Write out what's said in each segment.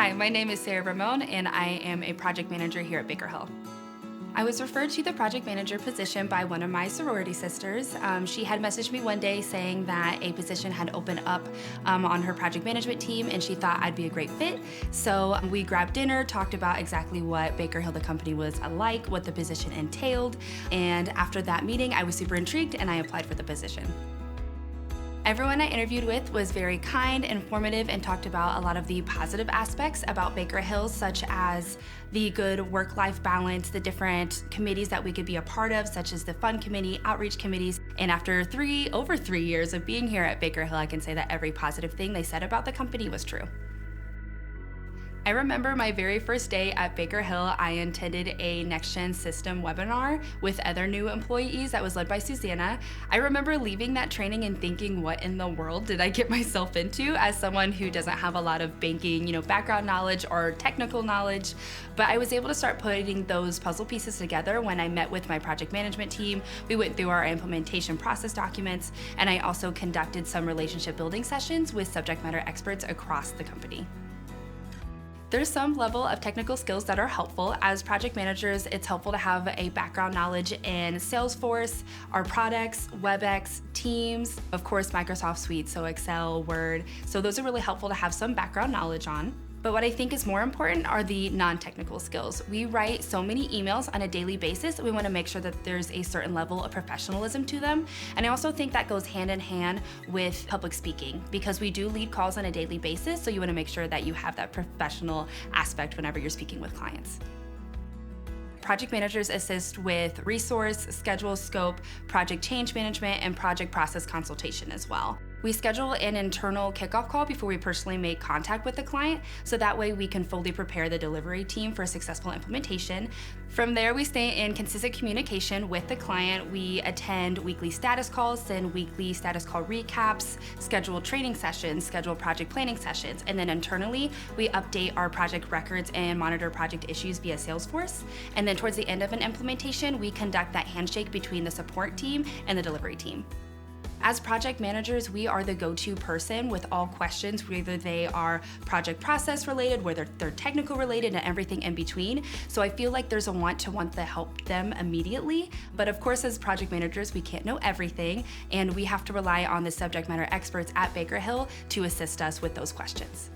Hi, my name is Sarah Ramon, and I am a project manager here at Baker Hill. I was referred to the project manager position by one of my sorority sisters. She had messaged me one day saying that a position had opened up on her project management team, and she thought I'd be a great fit. So we grabbed dinner, talked about exactly what Baker Hill, the company, was like, what the position entailed, and after that meeting, I was super intrigued and I applied for the position. Everyone I interviewed with was very kind, informative, and talked about a lot of the positive aspects about Baker Hill, such as the good work-life balance, the different committees that we could be a part of, such as the fund committee, outreach committees. And after over 3 years of being here at Baker Hill, I can say that every positive thing they said about the company was true. I remember my very first day at Baker Hill, I attended a Next Gen System webinar with other new employees that was led by Susanna. I remember leaving that training and thinking, what in the world did I get myself into as someone who doesn't have a lot of banking, background knowledge or technical knowledge. But I was able to start putting those puzzle pieces together when I met with my project management team. We went through our implementation process documents, and I also conducted some relationship building sessions with subject matter experts across the company. There's some level of technical skills that are helpful. As project managers, it's helpful to have a background knowledge in Salesforce, our products, WebEx, Teams, of course, Microsoft Suite, so Excel, Word. So those are really helpful to have some background knowledge on. But what I think is more important are the non-technical skills. We write so many emails on a daily basis. We want to make sure that there's a certain level of professionalism to them. And I also think that goes hand in hand with public speaking, because we do lead calls on a daily basis. So you want to make sure that you have that professional aspect whenever you're speaking with clients. Project managers assist with resource, schedule, scope, project change management, and project process consultation as well. We schedule an internal kickoff call before we personally make contact with the client, so that way we can fully prepare the delivery team for a successful implementation. From there, we stay in consistent communication with the client. We attend weekly status calls, send weekly status call recaps, schedule training sessions, schedule project planning sessions, and then internally, we update our project records and monitor project issues via Salesforce. And then towards the end of an implementation, we conduct that handshake between the support team and the delivery team. As project managers, we are the go-to person with all questions, whether they are project process related, whether they're technical related, and everything in between. So I feel like there's a want to help them immediately. But of course, as project managers, we can't know everything, and we have to rely on the subject matter experts at Baker Hill to assist us with those questions.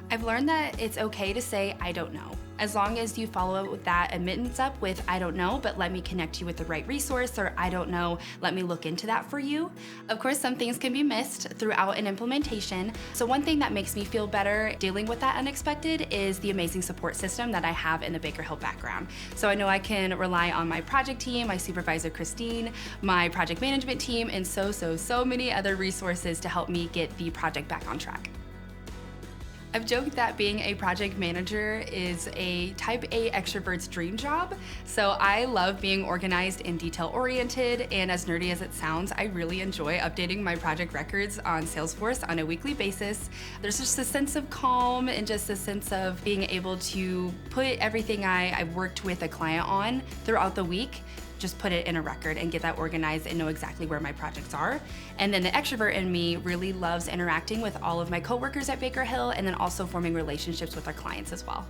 I've learned that it's okay to say, I don't know, as long as you follow that admittance up with, I don't know, but let me connect you with the right resource, or I don't know, let me look into that for you. Of course, some things can be missed throughout an implementation. So one thing that makes me feel better dealing with that unexpected is the amazing support system that I have in the Baker Hill background. So I know I can rely on my project team, my supervisor, Christine, my project management team, and so many other resources to help me get the project back on track. I've joked that being a project manager is a type A extrovert's dream job. So I love being organized and detail-oriented, and as nerdy as it sounds, I really enjoy updating my project records on Salesforce on a weekly basis. There's just a sense of calm and just a sense of being able to put everything I've worked with a client on throughout the week, just put it in a record and get that organized and know exactly where my projects are. And then the extrovert in me really loves interacting with all of my coworkers at Baker Hill, and then also forming relationships with our clients as well.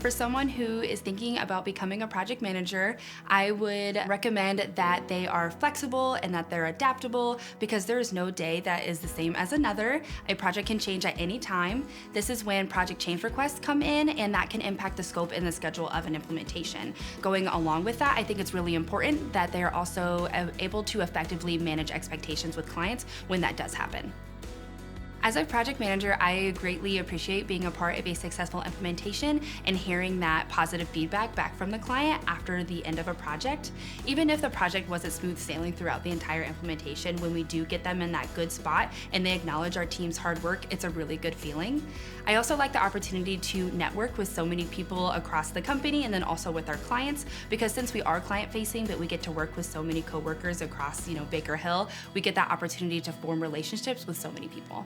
For someone who is thinking about becoming a project manager, I would recommend that they are flexible and that they're adaptable, because there is no day that is the same as another. A project can change at any time. This is when project change requests come in, and that can impact the scope and the schedule of an implementation. Going along with that, I think it's really important that they are also able to effectively manage expectations with clients when that does happen. As a project manager, I greatly appreciate being a part of a successful implementation and hearing that positive feedback back from the client after the end of a project. Even if the project wasn't smooth sailing throughout the entire implementation, when we do get them in that good spot and they acknowledge our team's hard work, it's a really good feeling. I also like the opportunity to network with so many people across the company, and then also with our clients, because since we are client-facing, but we get to work with so many coworkers across Baker Hill, we get that opportunity to form relationships with so many people.